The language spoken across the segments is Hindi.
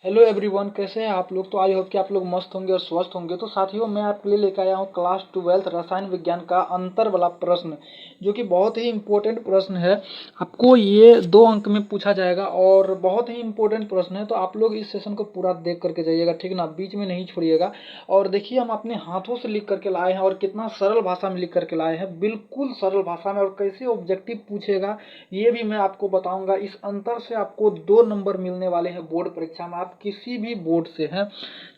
हेलो एवरीवन, कैसे हैं आप लोग। तो आई होप कि आप लोग मस्त होंगे और स्वस्थ होंगे। तो साथियों, मैं आपके लिए लेकर आया हूँ क्लास 12 रसायन विज्ञान का अंतर वाला प्रश्न, जो कि बहुत ही इंपॉर्टेंट प्रश्न है। आपको ये 2 अंक में पूछा जाएगा और बहुत ही इंपॉर्टेंट प्रश्न है। तो आप लोग इस सेशन को पूरा देख करके जाइएगा, ठीक ना, बीच में नहीं छोड़िएगा। और देखिए, हम अपने हाथों से लिख करके लाए हैं और कितना सरल भाषा में लिख करके लाए हैं, बिल्कुल सरल भाषा में। और कैसे ऑब्जेक्टिव पूछेगा ये भी मैं आपको बताऊंगा। इस अंतर से आपको 2 नंबर मिलने वाले हैं बोर्ड परीक्षा में। आप किसी भी बोर्ड से हैं,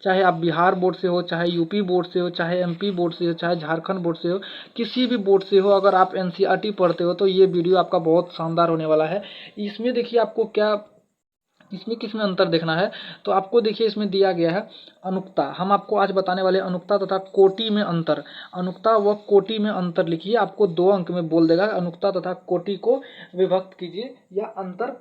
चाहे आप बिहार बोर्ड से हो, चाहे यूपी बोर्ड से हो, चाहे एमपी बोर्ड से हो, चाहे झारखंड बोर्ड से हो, किसी भी बोर्ड से हो, अगर आप एनसीईआरटी पढ़ते हो तो ये वीडियो आपका बहुत शानदार होने वाला है। इसमें देखिए आपको क्या, इसमें किसमें अंतर देखना है। तो आपको देखिए इसमें दिया गया है अनुक्ता। हम आपको आज बताने वाले अनुक्ता तथा कोटि में अंतर। अनुक्ता व कोटि में अंतर लिखिए, आपको 2 अंक में बोल देगा। अनुक्ता तथा कोटि को विभक्त कीजिए या अंतर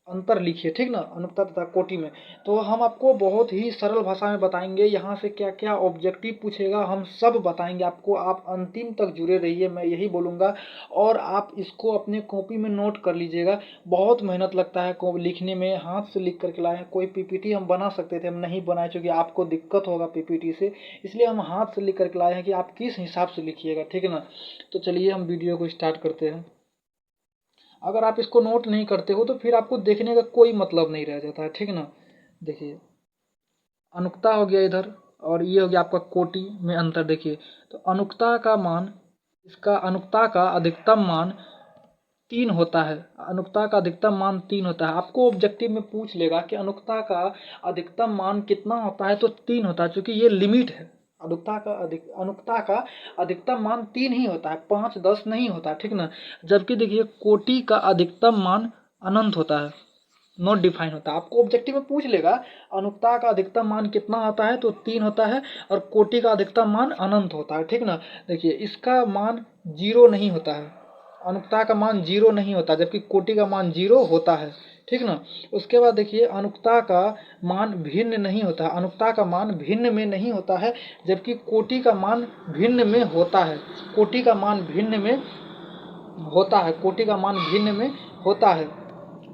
अंतर लिखिए, ठीक ना, अनुक्ता तथा कोटि में। तो हम आपको बहुत ही सरल भाषा में बताएंगे, यहाँ से क्या क्या ऑब्जेक्टिव पूछेगा हम सब बताएंगे आपको। आप अंतिम तक जुड़े रहिए, मैं यही बोलूँगा। और आप इसको अपने कॉपी में नोट कर लीजिएगा। बहुत मेहनत लगता है को लिखने में, हाथ से लिख करके लाए हैं। कोई पीपीटी हम बना सकते थे, हम नहीं बनाए क्योंकि आपको दिक्कत होगा पीपीटी से, इसलिए हम हाथ से लिख करके लाए हैं कि आप किस हिसाब से लिखिएगा, ठीक है ना। तो चलिए हम वीडियो को स्टार्ट करते हैं। अगर आप इसको नोट नहीं करते हो तो फिर आपको देखने का कोई मतलब नहीं रह जाता है, ठीक ना। देखिए, अनुक्ता हो गया इधर, और ये हो गया आपका कोटि में अंतर। देखिए, तो अनुक्ता का मान, इसका अनुक्ता का अधिकतम मान 3 होता है। अनुक्ता का अधिकतम मान 3 होता है। आपको ऑब्जेक्टिव में पूछ लेगा कि अनुक्ता का अधिकतम मान कितना होता है, तो 3 होता है, क्योंकि ये लिमिट है। अनुक्ता का अधिकतम मान 3 ही होता है, 5 10 नहीं होता, ठीक ना। जबकि देखिए कोटि का अधिकतम मान अनंत होता है, नॉट डिफाइन होता है। आपको ऑब्जेक्टिव में पूछ लेगा अनुक्ता का अधिकतम मान कितना होता है, तो 3 होता है, और कोटि का अधिकतम मान अनंत होता है, ठीक ना। देखिए, इसका मान 0 नहीं होता है। अनुक्ता का मान 0 नहीं होता, जबकि कोटि का मान 0 होता है, ठीक ना। उसके बाद देखिए, अनुक्ता का मान भिन्न नहीं होता। अनुक्ता का मान भिन्न में नहीं होता है, जबकि कोटि का मान भिन्न में होता है। कोटि का मान भिन्न में होता है। कोटि का मान भिन्न में होता है।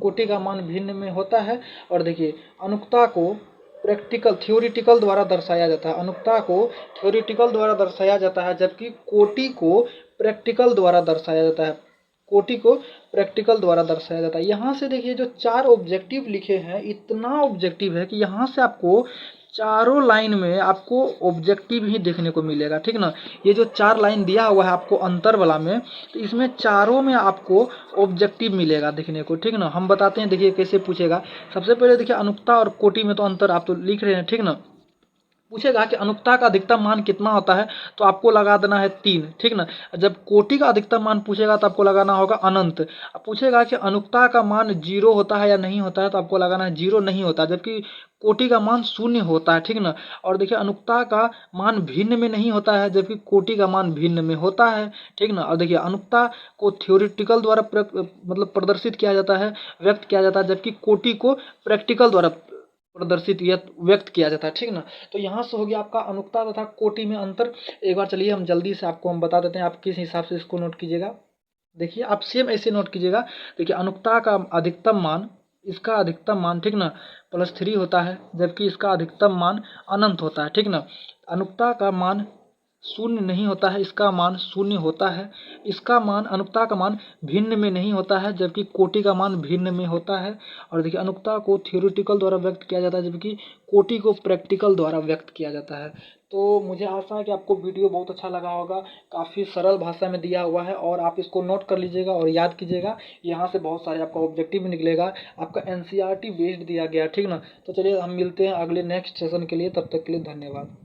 कोटि का मान भिन्न में होता है। और देखिए, अनुक्ता को प्रैक्टिकल थ्योरिटिकल द्वारा दर्शाया जाता है। अनुक्ता को थ्योरिटिकल द्वारा दर्शाया जाता है, जबकि कोटि को प्रैक्टिकल द्वारा दर्शाया जाता है। कोटि को प्रैक्टिकल द्वारा दर्शाया जाता है। यहाँ से देखिए, जो 4 ऑब्जेक्टिव लिखे हैं, इतना ऑब्जेक्टिव है कि यहाँ से आपको चारों लाइन में आपको ऑब्जेक्टिव ही देखने को मिलेगा, ठीक ना। ये जो 4 लाइन दिया हुआ है आपको अंतर वाला में, तो इसमें चारों में आपको ऑब्जेक्टिव मिलेगा देखने को, ठीक ना। हम बताते हैं, देखिए कैसे पूछेगा। सबसे पहले देखिए, अनुक्ता और कोटि में तो अंतर आप तो लिख रहे हैं, ठीक ना। पूछेगा कि अनुक्ता का अधिकतम मान कितना होता है, तो आपको लगा देना है 3, ठीक ना। जब कोटि का अधिकतम मान पूछेगा तो आपको लगाना होगा अनंत। अब पूछेगा कि अनुक्ता का मान 0 होता है या नहीं होता है, तो आपको लगाना है 0 नहीं होता, जबकि कोटि का मान 0 होता है, ठीक ना। और देखिए, अनुक्ता का मान भिन्न में नहीं होता है, जबकि कोटि का मान भिन्न में होता है, ठीक ना। और देखिए, अनुक्ता को थ्योरिटिकल द्वारा मतलब प्रदर्शित किया जाता है, व्यक्त किया जाता है, जबकि कोटि को प्रैक्टिकल द्वारा प्रदर्शित या व्यक्त किया जाता है, ठीक ना। तो यहाँ से हो गया आपका अनुक्ता तथा कोटि में अंतर। एक बार चलिए हम जल्दी से आपको हम बता देते हैं, आप किस हिसाब से इसको नोट कीजिएगा। देखिए, आप सेम ऐसे नोट कीजिएगा। देखिए, अनुक्ता का अधिकतम मान, इसका अधिकतम मान, ठीक ना, +3 होता है, जबकि इसका अधिकतम मान अनंत होता है, ठीक ना। अनुक्ता का मान 0 नहीं होता है, इसका मान 0 होता है। इसका मान, अनुक्ता का मान भिन्न में नहीं होता है, जबकि कोटि का मान भिन्न में होता है। और देखिए, अनुक्ता को थ्योरिटिकल द्वारा व्यक्त किया जाता है, जबकि कोटि को प्रैक्टिकल द्वारा व्यक्त किया जाता है। तो मुझे आशा है कि आपको वीडियो बहुत अच्छा लगा होगा। काफ़ी सरल भाषा में दिया हुआ है, और आप इसको नोट कर लीजिएगा और याद कीजिएगा। यहाँ से बहुत सारे आपका ऑब्जेक्टिव भी निकलेगा। आपका एनसीईआरटी बेस्ड दिया गया, ठीक ना। तो चलिए हम मिलते हैं अगले नेक्स्ट सेशन के लिए, तब तक के लिए धन्यवाद।